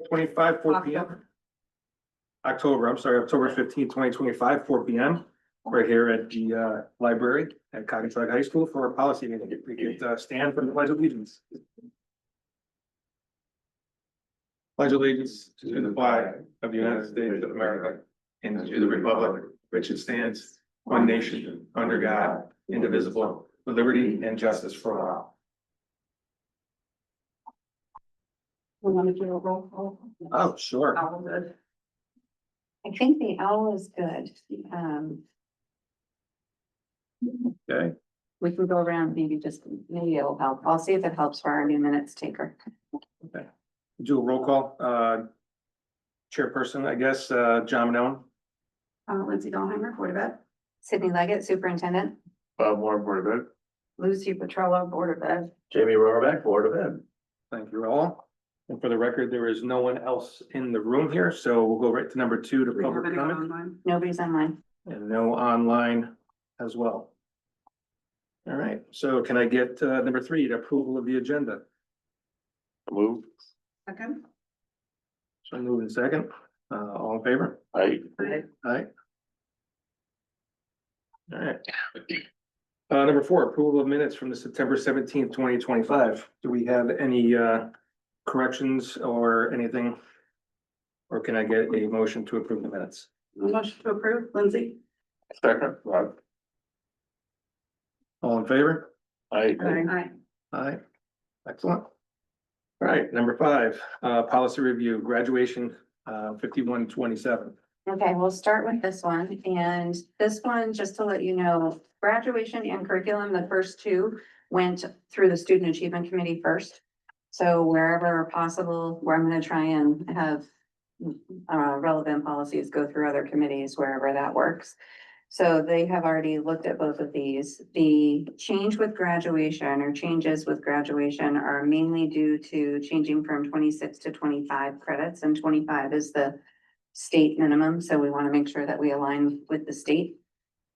25, 4 p.m. October 15th, 2025, 4 p.m. Right here at the library at Cognac High School for a policy meeting. If we could stand for the pledge of allegiance. Pledge allegiance to the flag of the United States of America and to the republic which it stands, one nation, under God, indivisible, with liberty and justice for all. We want to do a roll call. Oh, sure. All good. I think the owl is good. Okay. We can go around, maybe it'll help. I'll see if it helps for our new minutes taker. Okay. Do a roll call. Chairperson, I guess, John Manone. Lindsay Dahlheimer, Board of Ed. Sydney Leggett, Superintendent. Bob Moore, Board of Ed. Lucy Petrello, Board of Ed. Jamie Rohrbeck, Board of Ed. Thank you all. And for the record, there is no one else in the room here, so we'll go right to number 2 to Do we have public any comment online? Nobody's online. and no online as well. All right, so can I get number 3, the approval of the agenda? Move. Second. So move in second. All in favor? Aye. Aye. All right. Number 4, approval of minutes from the September 17th, 2025. Do we have any corrections or anything? Or can I get a motion to approve the minutes? Motion to approve, Lindsay. Second, Bob. All in favor? Aye. Aye. Aye. Excellent. All right, number 5, policy review, graduation, 5127. Okay, we'll start with this one, and this one, just to let you know, graduation and curriculum, the first 2 went through the Student Achievement Committee first. So wherever possible, where I'm gonna try and have relevant policies go through other committees, wherever that works. So they have already looked at both of these. The change with graduation or changes with graduation are mainly due to changing from 26 to 25 credits, and 25 is the state minimum, so we want to make sure that we align with the state.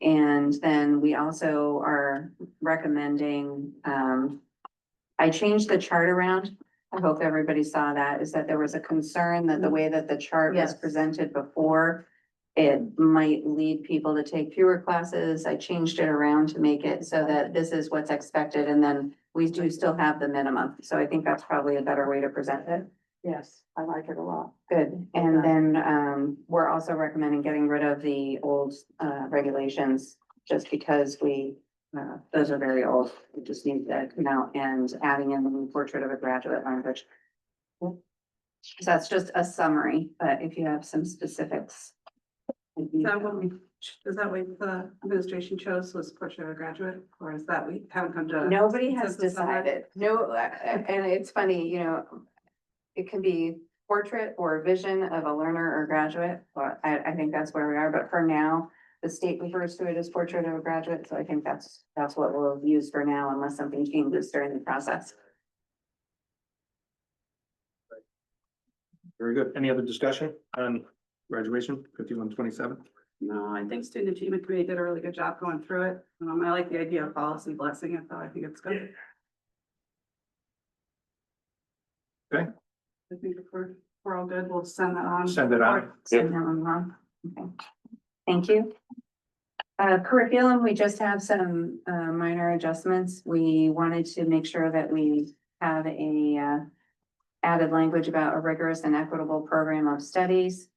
And then we also are recommending, I changed the chart around. I hope everybody saw that, is that there was a concern that the way that the chart was Yes. presented before, it might lead people to take fewer classes. I changed it around to make it so that this is what's expected, and then we do still have the minimum. So I think that's probably a better way to present it. Yes, I like it a lot. Good, and then, we're also recommending getting rid of the old, regulations, just because those are very old. We just need to come out and adding in the new portrait of a graduate language. So that's just a summary, but if you have some specifics. Is that what the administration chose, was portrait of a graduate, or is that we haven't come to? Nobody has consensus on that? decided, no, and it's funny, it can be portrait or vision of a learner or graduate, but I think that's where we are, but for now, the state refers to it as portrait of a graduate, so I think that's what we'll use for now, unless something changes during the process. Very good. Any other discussion on graduation, 5127? No, I think Student Achievement Committee did a really good job going through it. I like the idea of policy blessing it, though. I think it's good. Okay. I think if we're all good, we'll send that on. Send it on. Send that one along. Okay. Thank you. Curriculum, we just have some minor adjustments. We wanted to make sure that we have a added language about a rigorous and equitable program of studies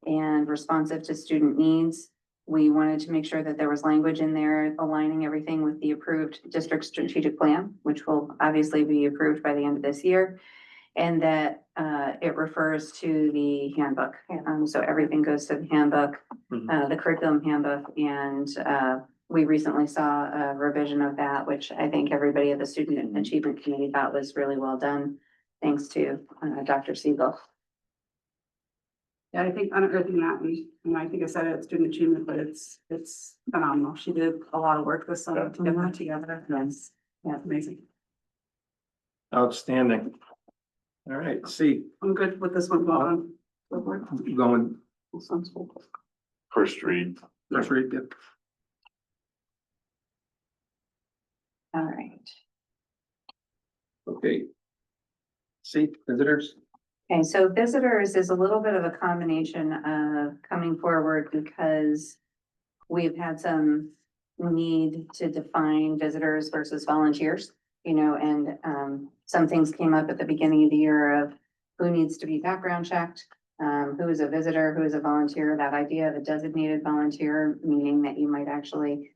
and responsive to student needs. We wanted to make sure that there was language in there aligning everything with the approved district strategic plan, which will obviously be approved by the end of this year. And that it refers to the handbook. So everything goes to the handbook, the curriculum handbook, and we recently saw a revision of that, which I think everybody at the Student Achievement Committee thought was really well done, thanks to Dr. Siegel. Yeah, I think unearthing that, and I think I said it at Student Achievement, but it's phenomenal. She did a lot of work this summer to get that together. Yes. Yeah, amazing. Outstanding. All right, see, I'm good with this one going on. going This one's cool. First read. first read, yeah. All right. Okay. See, visitors, Okay, so visitors is a little bit of a combination of coming forward because we've had some need to define visitors versus volunteers, you know, and some things came up at the beginning of the year of who needs to be background checked, who is a visitor, who is a volunteer, that idea of a designated volunteer, meaning that you might actually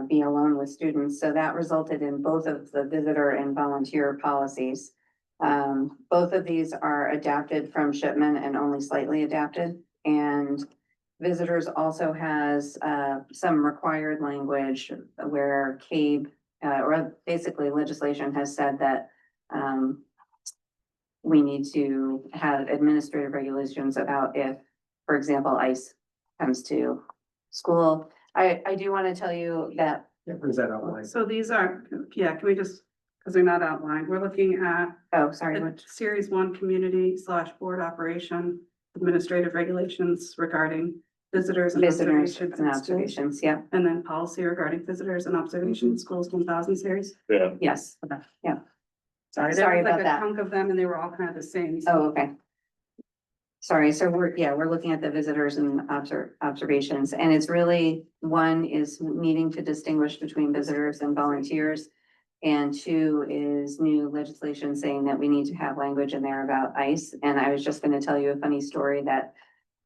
be alone with students. So that resulted in both of the visitor and volunteer policies. Both of these are adapted from Shipman and only slightly adapted. And visitors also has some required language where CABE, or basically legislation has said that we need to have administrative regulations about if, for example, ICE comes to school. I do want to tell you that, Yeah, is that outlined? So these are, yeah, can we just, because they're not outlined, we're looking at oh, sorry, the what- series one community/board operation, administrative regulations regarding visitors and visitors observations and in schools. observations, yeah, And then policy regarding visitors and observations, schools 1000 series. Yeah, yes. Sorry, Sorry there was about like a that. chunk of them and they were all kind of the same. Oh, okay. Sorry, so we're looking at the visitors and observations, and it's really, one is needing to distinguish between visitors and volunteers. And two is new legislation saying that we need to have language in there about ICE. And I was just gonna tell you a funny story that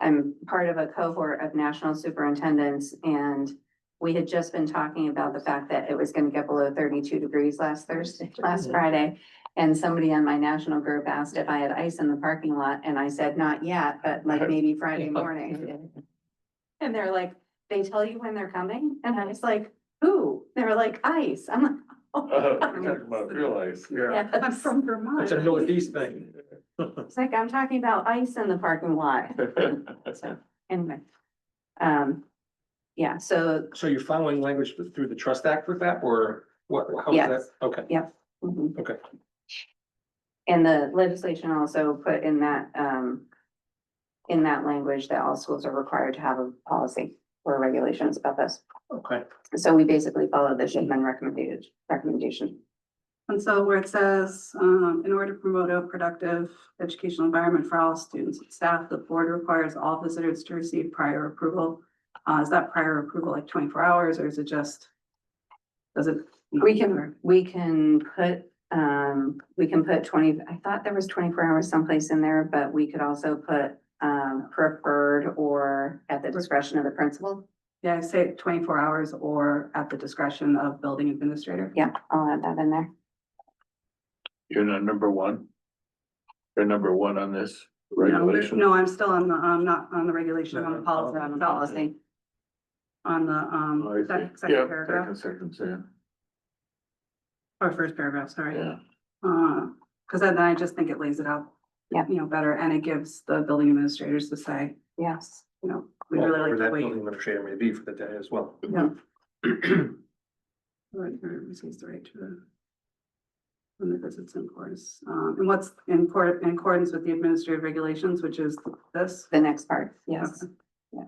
I'm part of a cohort of national superintendents, and we had just been talking about the fact that it was gonna get below 32 degrees last Friday. And somebody on my national group asked if I had ice in the parking lot, and I said, not yet, but like maybe Friday morning. And they're like, they tell you when they're coming? And I was like, who? They were like, ice. I'm like, you're oh. talking about real ice. Yeah, I'm from Vermont. it's a Northeast thing. It's like, I'm talking about ice in the parking lot. So, anyway. Yeah, so, So you're following language through the Trust Act with that, or what, how is that? Yes. Okay, mhm. okay. And the legislation also put in that language that all schools are required to have a policy or regulations about this. Okay, So we basically follow the Shipman recommendation. And so where it says, in order to promote a productive educational environment for all students and staff, the board requires all visitors to receive prior approval. Is that prior approval like 24 hours or is it just? Does it? We can put 20, I thought there was 24 hours someplace in there, but we could also put preferred or at the discretion of the principal. Yeah, I say 24 hours or at the discretion of building administrator. Yeah, I'll add that in there. You're not number one? You're number one on this No, regulation? no, I'm still on the, not on the regulation, on the policy, On the policy. on Oh, I the see. second Yeah, paragraph, second, yeah, or first paragraph, sorry. yeah. Because then I just think it lays it out. Yeah. You know, better, and it gives the building administrators to say, Yes. you know, we well, really for like that to wait. building administrator may be for the day as well. Yeah. Right, receives the right to. When the visits in course, and what's in accordance with the administrative regulations, which is this. The next part, yes. Okay.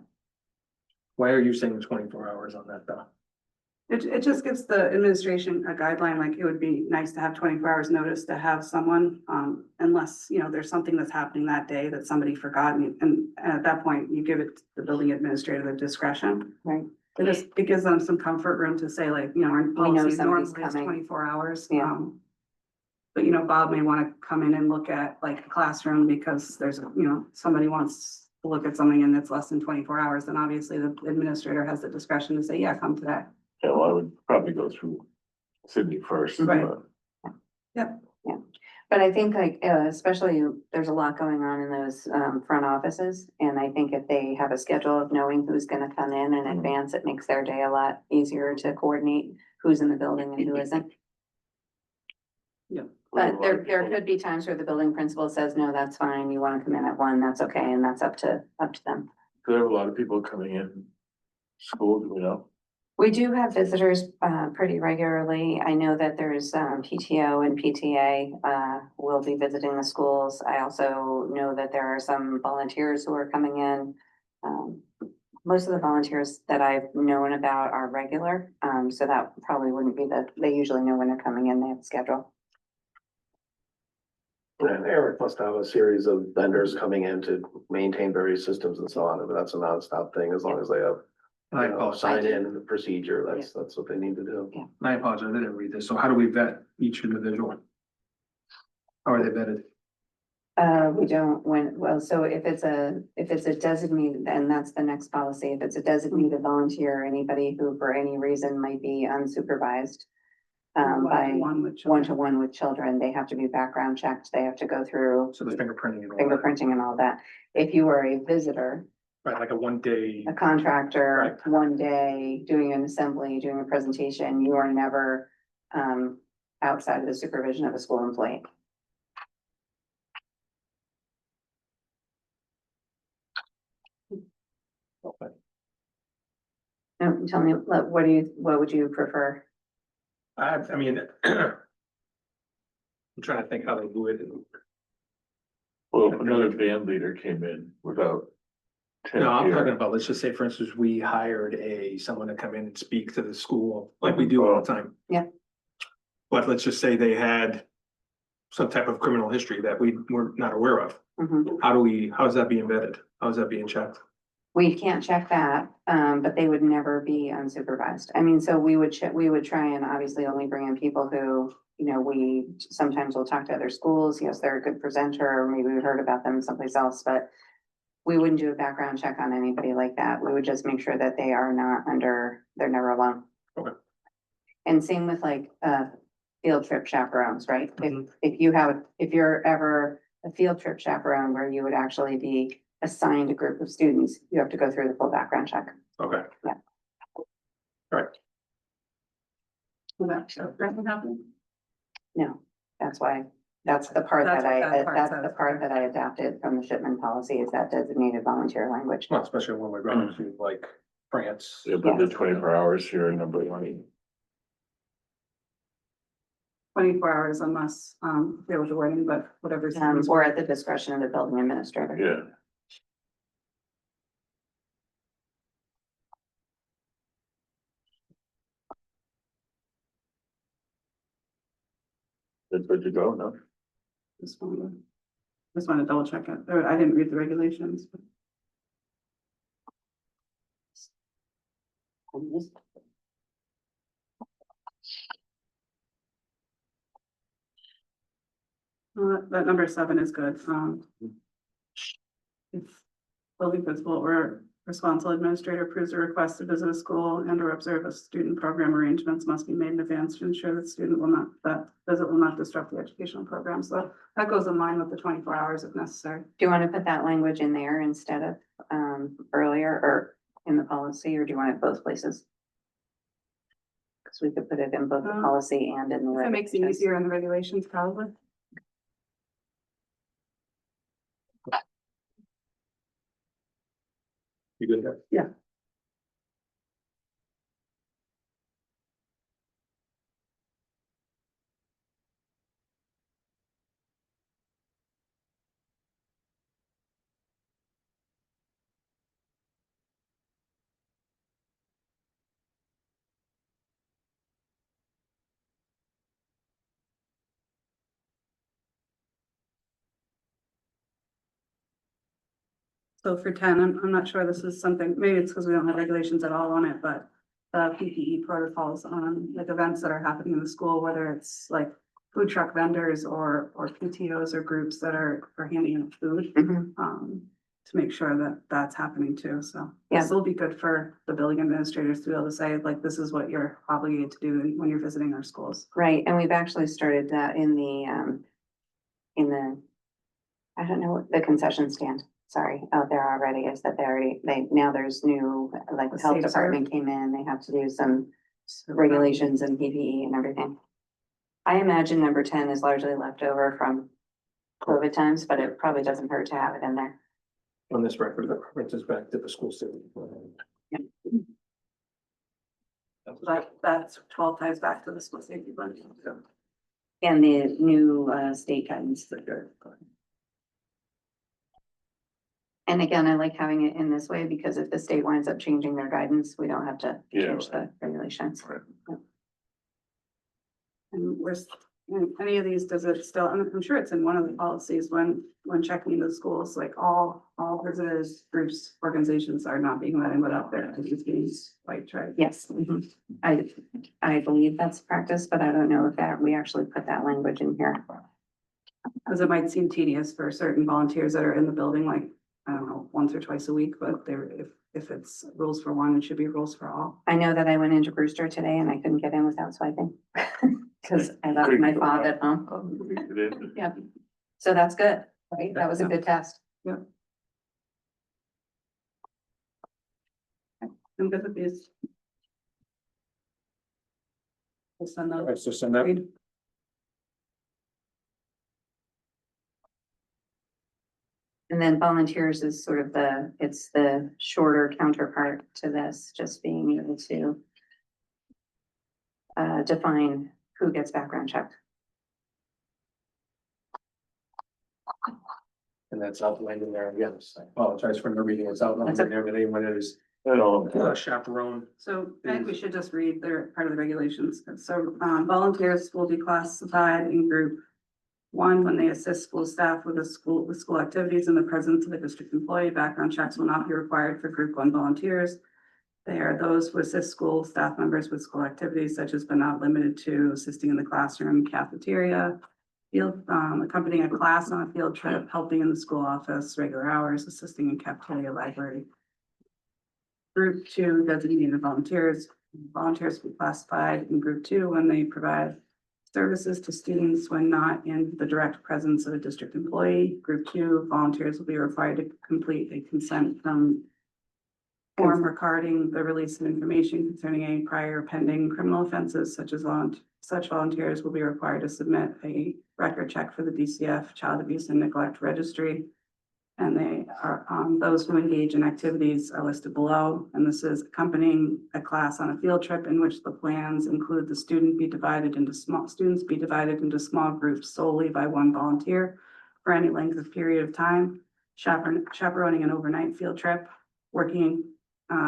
Why are you saying 24 hours on that though? It just gives the administration a guideline, like it would be nice to have 24 hours notice to have someone, unless, you know, there's something that's happening that day that somebody forgot, and at that point, you give it to the building administrator the discretion. Right. It gives them some comfort room to say like, you know, our know policy somebody's normally is coming. 24 hours. Yeah. But you know, Bob may want to come in and look at like a classroom because there's, you know, somebody wants to look at something and it's less than 24 hours, then obviously the administrator has the discretion to say, yeah, come to that. Yeah, well, I would probably go through Sydney first. Right. but- But I think like, especially there's a lot going on in those front offices. And I think if they have a schedule of knowing who's gonna come in advance, it makes their day a lot easier to coordinate who's in the building and who isn't. But there could be times where the building principal says, no, that's fine, you wanna come in at 1, that's okay, and that's up to them. Do there are a lot of people coming in school, do we know? We do have visitors pretty regularly. I know that there's PTO and PTA will be visiting the schools. I also know that there are some volunteers who are coming in. Most of the volunteers that I've known about are regular, so that probably wouldn't be they usually know when they're coming in, they have a schedule. And Eric must have a series of vendors coming in to maintain various systems and so on, but that's a nonstop thing, as long as they have. I you know, apologize, sign in the procedure, that's what they need to do. I apologize, I didn't read this. So how do we vet each individual? How are they vetted? We don't, so if it's a designated, then that's the next policy. If it's a designated volunteer, anybody who for any reason might be unsupervised. By one-to-one with children, they have to be background checked. They have to go through So the fingerprinting and all that, fingerprinting and all that. If you are a visitor, right, like a 1 day, a contractor, one day, doing an assembly, doing a presentation, you are never outside of the supervision of a school employee. Now, tell me, what would you prefer? I mean. I'm trying to think how they do it. Well, if another band leader came in without. No, I'm tenure, talking about, let's just say, for instance, we hired someone to come in and speak to the school, like we do all the time. Yeah. But let's just say they had some type of criminal history that we were not aware of. Mhm. How is that being vetted? How is that being checked? We can't check that, but they would never be unsupervised. I mean, so we would try and obviously only bring in people who, you know, we sometimes will talk to other schools. Yes, they're a good presenter, or maybe we heard about them someplace else, but we wouldn't do a background check on anybody like that. We would just make sure that they are not they're never alone. Okay. And same with like, field trip chaperones, right? Mhm. If you're ever a field trip chaperone where you would actually be assigned a group of students, you have to go through the full background check. Okay. Yeah. Right. Will that happen? No, that's why, that's the part That's that what that I, part that's says. the part that I adapted from the shipment policy is that designated volunteer language. Well, especially when we're going to like France. Yeah, but the 24 hours here, number one. 24 hours unless, there was a wording, but whatever. Or at the discretion of the building administrator. Yeah. That's good to go, no? Just want to double check it. I didn't read the regulations. but- That number 7 is good. If building principal or responsible administrator approves a request to visit a school and or observe a student program, arrangements must be made in advance to ensure that that visit will not disrupt the educational program. So that goes in line with the 24 hours if necessary. Do you want to put that language in there instead of, earlier or in the policy, or do you want it both places? Because we could put it in both the policy and in the. It makes it regulations. easier in the regulations probably. You good there? Yeah. So for 10, I'm not sure this is something, maybe it's because we don't have regulations at all on it, but the PPE protocols on like events that are happening in the school, whether it's like food truck vendors or PTOs or groups that are handing out food, Mhm. to make sure that that's happening too. So Yeah. this will be good for the building administrators to be able to say, like, this is what you're obligated to do when you're visiting our schools. Right, and we've actually started that in the, I don't know, the concession stand, sorry, out there already, is that now there's new, like, the The health state department came in, they have to do some regulations and PPE and everything. I imagine number 10 is largely left over from COVID times, but it probably doesn't hurt to have it in there. On this record, that references back to the school system. That's 12 ties back to the school safety budget. So. And the new, state guidance. And again, I like having it in this way because if the state winds up changing their guidance, we don't have to Yeah. change the regulations. Right. And any of these, does it still, I'm sure it's in one of the policies when checking the schools, like all visitors, groups, organizations are not being let in without their IDs, white tribe. Yes, I believe that's practice, but I don't know if that, we actually put that language in here. Because it might seem tedious for certain volunteers that are in the building, like, I don't know, once or twice a week, but there, if it's rules for one, it should be rules for all. I know that I went into Brewster today and I couldn't get in without swiping. Cause I left my fob at home. Yeah, so that's good, right? That was a good test. I'm good with these. We'll send All those. right, so send that. Read. And then volunteers is sort of it's the shorter counterpart to this, just being able to define who gets background checked. And that's outlined in there again. I apologize for not reading what's outlined That's in there, but anyone that is No, chaperone. So I think we should just read their part of the regulations. So volunteers will be classified in group one, when they assist school staff with school activities in the presence of a district employee. Background checks will not be required for group one volunteers. They are those who assist school staff members with school activities such as but not limited to assisting in the classroom, cafeteria, field, accompanying a class on a field trip, helping in the school office, regular hours, assisting in cafeteria, library. Group two, designated volunteers. Volunteers will be classified in group two when they provide services to students when not in the direct presence of a district employee. Group two, volunteers will be required to complete a consent form regarding the release of information concerning any prior pending criminal offenses such as such volunteers will be required to submit a record check for the DCF Child Abuse and Neglect Registry. And they are, those who engage in activities are listed below, and this is accompanying a class on a field trip in which the plans include the students be divided into small groups solely by one volunteer for any length of period of time, chaperoning an overnight field trip, working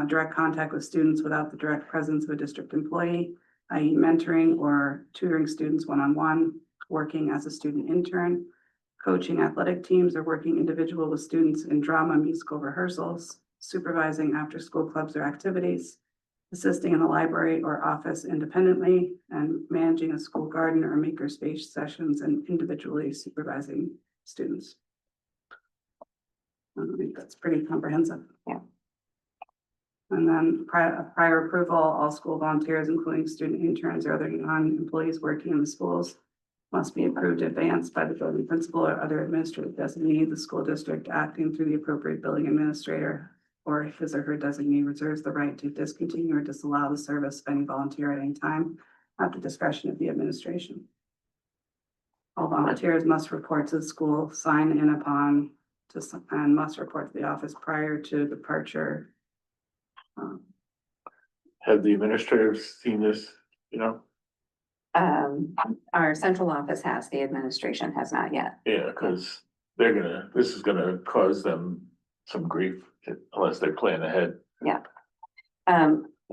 direct contact with students without the direct presence of a district employee, i.e. mentoring or tutoring students one-on-one, working as a student intern, coaching athletic teams or working individual with students in drama musical rehearsals, supervising after-school clubs or activities, assisting in the library or office independently, and managing a school garden or makerspace sessions and individually supervising students. I think that's pretty comprehensive. Yeah. And then prior approval, all school volunteers, including student interns or other non-employees working in the schools, must be approved in advance by the building principal or other administrative designee. The school district acting through the appropriate building administrator or his or her designee reserves the right to discontinue or disallow the service of any volunteer at any time at the discretion of the administration. All volunteers must report to the school, sign in upon, and must report to the office prior to departure. have the administrators seen this, you know? Our central office has, the administration has not yet. Yeah, cause this is gonna cause them some grief unless they plan ahead.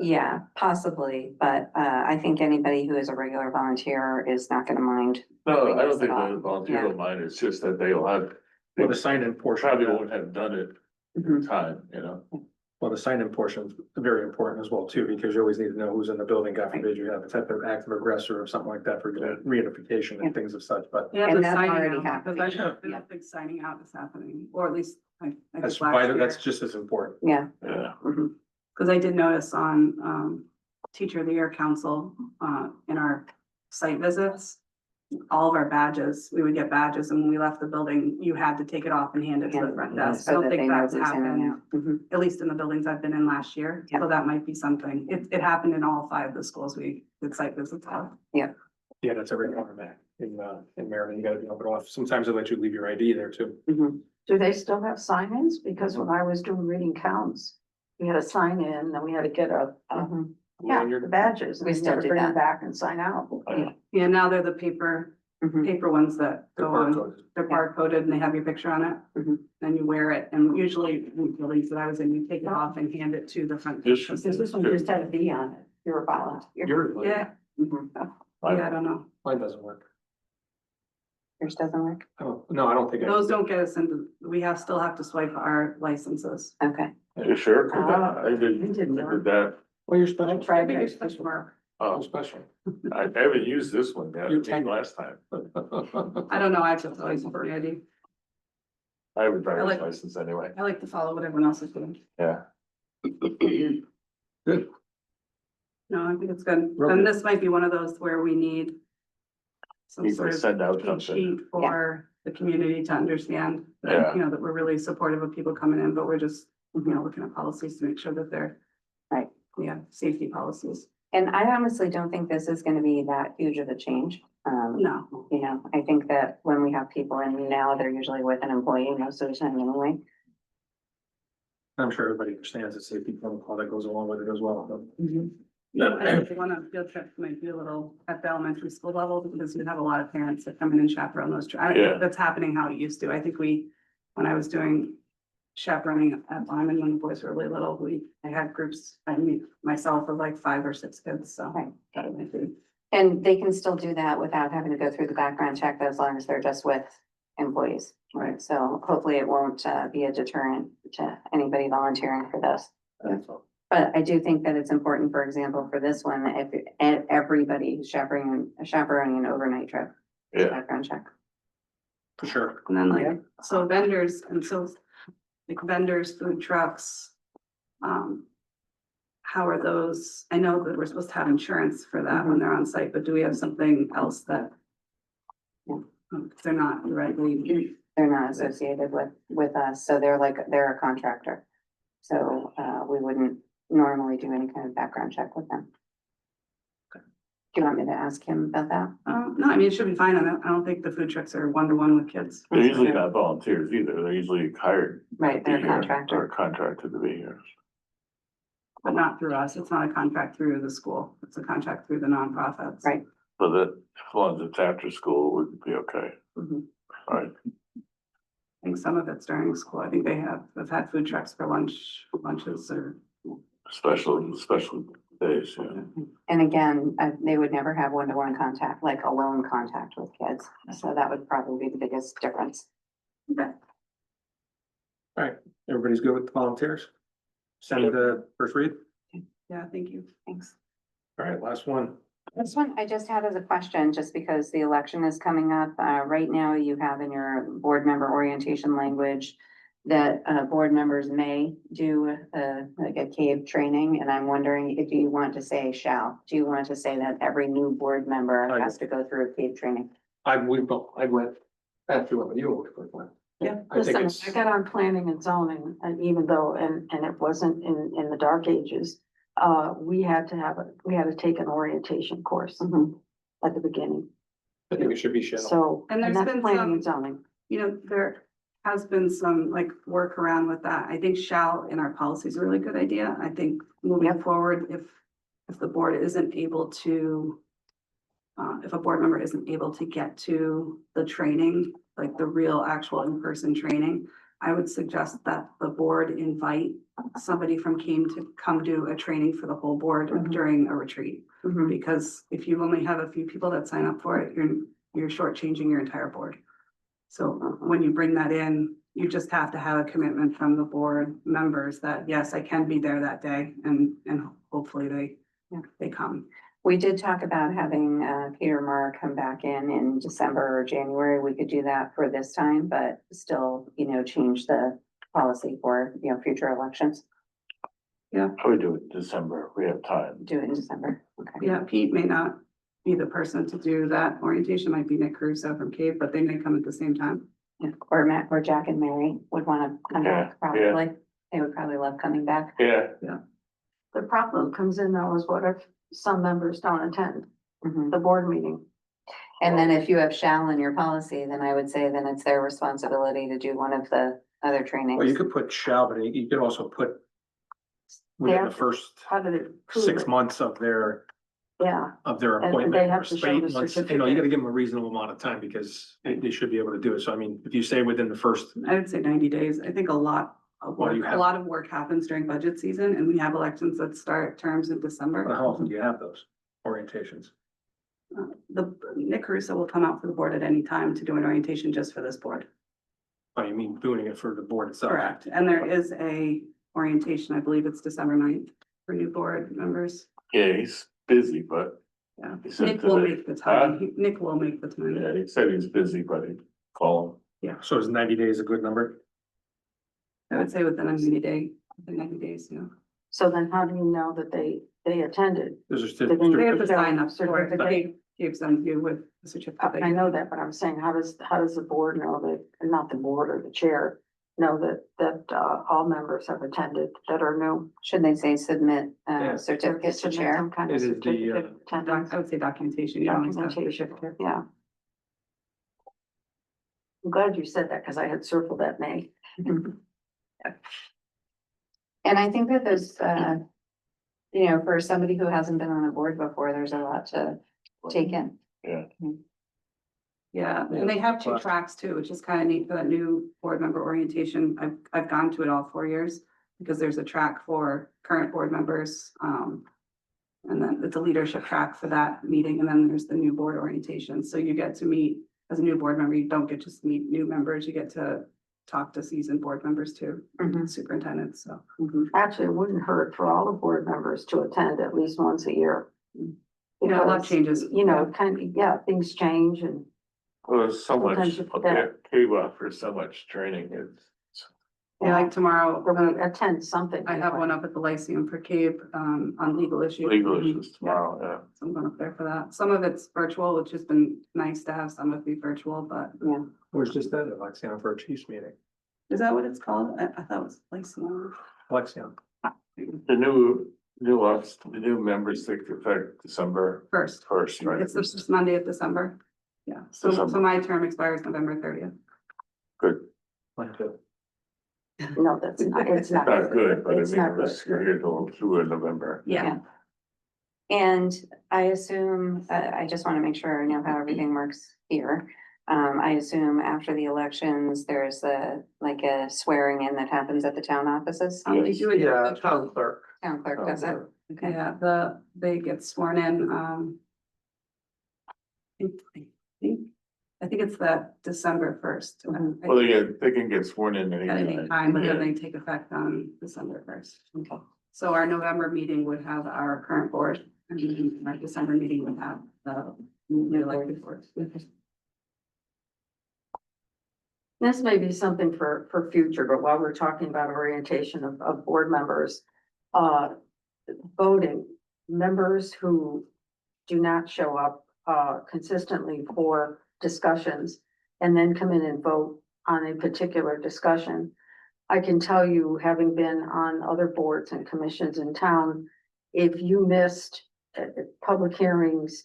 Yeah, possibly, but I think anybody who is a regular volunteer is not gonna mind. No, I don't Yes, think at all. the volunteer Yeah. will mind, it's just that they'll have, they Well, the sign-in portion. probably won't have done it in Mhm. time, you know? Well, the sign-in portion is very important as well too, because you always need to know who's in the building. God forbid you have a type of active aggressor or something like that for reunification and things of such, but Yeah, And the that's signing already out, happening. because I Yeah. don't think signing out is happening, or at least I that's think last vital, year. that's just as important. Yeah. Yeah, Mhm. Because I did notice on Teacher of the Year Council in our site visits, all of our badges, we would get badges, and when we left the building, you had to take it off and hand it to the front desk. I So don't that they think know that's who's in and happened, out. Mhm. at least in the buildings I've been in last year. Yeah. So that might be something. It happened in all five of the schools we did site visits at. Yeah, that's every requirement in Maryland. You gotta be able to off. Sometimes they let you leave your ID there too. Mhm. Do they still have sign-ins? Because when I was doing reading counts, we had a sign in, then we had to get Mhm. the badges. We and then you still had to do bring them that. back and sign out. Yeah, now they're the paper Mhm. ones that The go on. barcode. They're Yeah. barcoded and they have your picture on it. Mhm. Then you wear it, and usually in buildings that I was in, you take it off and hand it to the front. This- desk. This one just had a V on it. You're a volunteer. You're, Yeah, Mhm. yeah, I don't know. mine doesn't work. Yours doesn't work? Oh, no, I don't think. Those don't get us into, still have to swipe our licenses. Okay. You sure? 'Cause I I did didn't know. that. Well, you're I special. tried Maybe that. special mark. Oh, Oh, special. I haven't used this one yet, You're I mean, ten- last time. I don't know, I just always for the ID. I have a I driver's like- license anyway, I like to follow what everyone else is doing. yeah. Good. No, I think it's good. Real And good. this might be one of those where we need some Need sort to of send out cheat something. sheet for the community to understand. that, Yeah. You know, that we're really supportive of people coming in, but we're just, looking at policies to make sure that they're. Right. Yeah, safety policies. And I honestly don't think this is gonna be that huge of a change. No, You know, I think that when we have people in now, they're usually with an employee most of the time anyway. I'm sure everybody understands the safety protocol that goes along with it as well. I think one of field trips might be a little at the elementary school level because you have a lot of parents that come in and chaperone those. I don't Yeah. think that's happening how it used to. I think when I was doing chaperoning at Lyman, when the boys were really little, I had groups, myself of like 5 or 6 kids, so. Right. that might be- And they can still do that without having to go through the background check as long as they're just with employees. Right. So hopefully it won't be a deterrent to anybody volunteering for this. That's all. But I do think that it's important, for example, for this one, if everybody who's chaperoning an overnight trip, Yeah, background check. For sure. And then like, so vendors, and so like vendors, food trucks. How are those, I know that we're supposed to have insurance for that when they're on site, but do we have something else that? Yeah. They're not directly, They're not associated with us, so they're a contractor. So we wouldn't normally do any kind of background check with them. Do you want me to ask him about that? no, I mean, it should be fine. I don't think the food trucks are one-to-one with kids. they're usually not volunteers either, they're usually hired. Right, to they're be a here, contractor. Or contracted to be here. But not through us. It's not a contract through the school. It's a contract through the nonprofits. Right. So that, as long as it's after school, would be okay, Mhm. alright, I think some of it's during school. I think they've had food trucks for lunches or. special days, yeah. And again, they would never have one-to-one contact, like alone contact with kids. So that would probably be the biggest difference. Okay. Everybody's good with the volunteers? Send the first read? Yeah, thank you. Thanks. All right, last one. This one I just had as a question, just because the election is coming up. Right now you have in your board member orientation language that board members may do like a CAVE training, and I'm wondering if you want to say shall? Do you want to say that every new board member I- has to go through a CAVE training? I went after what you went. Yeah, I think Listen, it's, I got on planning and zoning, and even though, and it wasn't in the dark ages, we had to take an orientation course at the beginning. I think it should be shall. So, And and there's that's been planning and some- zoning. There has been some like work around with that. I think shall in our policy is a really good idea. I think moving forward, if the board isn't able to. If a board member isn't able to get to the training, like the real actual in-person training, I would suggest that the board invite somebody from CAME to come do a training for the whole board Mhm. during a retreat. Mhm. Because if you only have a few people that sign up for it, you're shortchanging your entire board. So when you bring that in, you just have to have a commitment from the board members that, yes, I can be there that day and hopefully they come. We did talk about having Peter Marr come back in December or January. We could do that for this time, but still, change the policy for, future elections. I would do it in December, we have time. Do it in December. Okay. Yeah, Pete may not be the person to do that orientation, might be Nick Caruso from CAVE, but they may come at the same time. Yeah, or Matt or Jack and Mary would want to come back, Yeah, yeah. probably. They would probably love coming back. Yeah, The problem comes in though is what if some members don't attend Mhm. the board meeting? And then if you have shall in your policy, then I would say then it's their responsibility to do one of the other trainings. Well, you could put shall, but you could also put within the Yeah. first How do they prove 6 it? months of their Yeah, of their And they appointment. have or to show 8 the months, you certificate. gotta give them a reasonable amount of time because they should be able to do it. So I mean, if you say within the first, I would say 90 days. I think a lot of Well, work, you a have- lot of work happens during budget season and we have elections that start terms in December. how often do you have those orientations? Nick Caruso will come out for the board at any time to do an orientation just for this board. Oh, you mean doing it for the board itself? Correct. And there is a orientation, I believe it's December 9th for new board members. Yeah, he's busy, but Yeah, he said Nick will today- make the time. Nick will make the time. Yeah, he said he's busy, but he'd call So is 90 days a good number? I would say within a 90 days, yeah. So then how do you know that they attended? There's just. Did they- They have to sign up for it, Certificate. but he gives them you with the certificate. I know that, but I'm saying, how does the board know that, not the board or the chair, know that all members have attended that are new? Should they say submit Yeah. certificate to Submit chair? some kind of It is the, certificate of attendance, I would say documentation. You don't always have documentation, certificate. yeah. I'm glad you said that, because I had circled that May. And I think that there's, for somebody who hasn't been on a board before, there's a lot to take in. Yeah, and they have two But- tracks too, which is kind of neat for that new board member orientation. I've gone to it all 4 years. Because there's a track for current board members, and then it's a leadership track for that meeting, and then there's the new board orientation. So you get to meet, as a new board member, you don't get to meet new members, you get to talk to seasoned board members too, Mhm. superintendents, so. Actually, it wouldn't hurt for all the board members to attend at least once a year. Yeah, a lot Because, changes. You know, kind of, yeah, things change and Well, there's so much, Sometimes you forget. K offers so much training, Yeah, like tomorrow, or we attend something. I have one up at the Lyceum for CABE, on legal issues. legal issues Yeah. tomorrow, yeah. So I'm going up there for that. Some of it's virtual, which has been nice to have some of it be virtual, but Where's just that, Alexion, for a Chiefs meeting? is that what it's called? I thought it was Lyceum. Alexion. The new members take effect December First, 1st, right? it's the first Monday of December. Yeah, so December. my term expires November 30th. Good, Mine too. No, that's not, it's not. not good, but I It's mean, not it was good. here till through in November. Yeah. And I assume, I just want to make sure I know how everything works here. I assume after the elections, there's a swearing in that happens at the town offices. They do it. Town clerk. Town clerk does it. Okay. Yeah, they get sworn in, I think it's that December 1st. Mhm. Well, they can get sworn in At anytime. any time, but then Yeah. they take effect on December 1st. Okay. So our November meeting would have our current board, and then our December meeting would have the new elected board. This may be something for future, but while we're talking about orientation of board members, voting, members who do not show up, consistently for discussions and then come in and vote on a particular discussion. I can tell you, having been on other boards and commissions in town, if you missed public hearings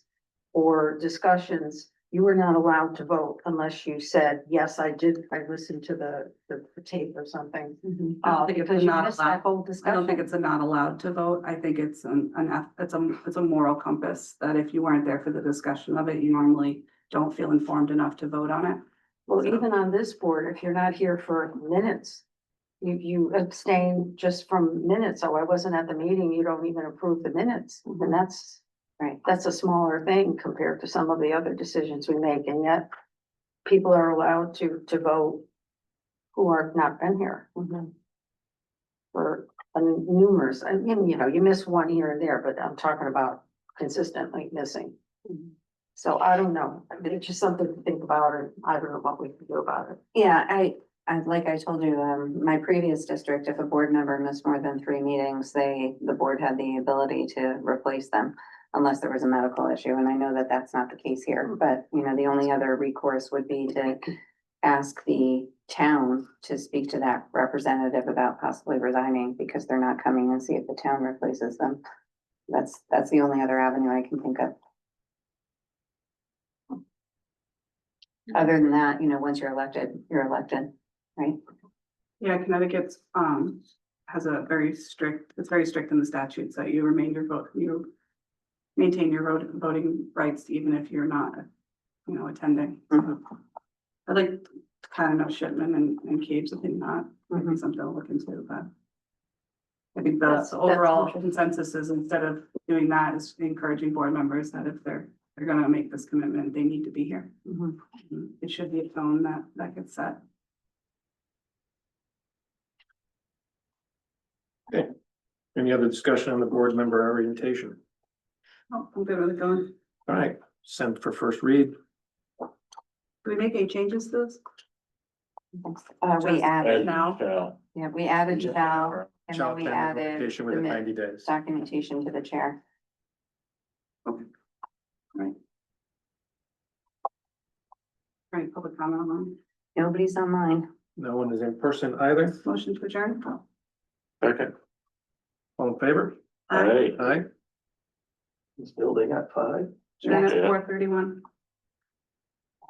or discussions, you were not allowed to vote unless you said, yes, I listened to the tape or something. I don't think it's Because you not missed allowed. that whole I don't discussion. think it's a not allowed to vote. I think it's it's a moral compass that if you weren't there for the discussion of it, you normally don't feel informed enough to vote on it. Well, even on this board, if you're not here for minutes, you abstain just from minutes. Oh, I wasn't at the meeting. You don't even approve the minutes. And that's, Right. that's a smaller thing compared to some of the other decisions we make. And yet people are allowed to vote who are not been here for numerous, and you miss one here and there, but I'm talking about consistently missing. So I don't know. It's just something to think about, and I don't know what we can do about it. Yeah, like I told you, my previous district, if a board member missed more than 3 meetings, the board had the ability to replace them unless there was a medical issue, and I know that that's not the case here, but, the only other recourse would be to ask the town to speak to that representative about possibly resigning because they're not coming and see if the town replaces them. That's the only other avenue I can think of. Other than that, once you're elected, right? Yeah, Connecticut's, has a it's very strict in the statutes that you maintain your voting rights even if you're not, attending. Mhm. I'd like to kind of know Shipman and Cabe's opinion on it. Maybe Mhm. something to look into, but I think That's the overall interesting. consensus is instead of doing that is encouraging board members that if they're they're gonna make this commitment, they need to be here. Mhm. It should be a tone that gets set. Any other discussion on the board member orientation? Oh, I'm good with it going. All right, sent for first read. Do we make any changes to this? We Just- added, Now. Shall. yeah, we added shall, and then Shall we pending added notification the within 90 days. documentation to the chair. Right, public comment online. Nobody's online. No one is in person either. Motion to adjourn. Second. All in favor? Aye. Aye. This building at 5. Adjourn at Yeah. 4:31.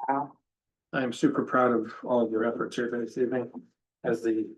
Wow. I am super proud of all of your efforts here this evening as the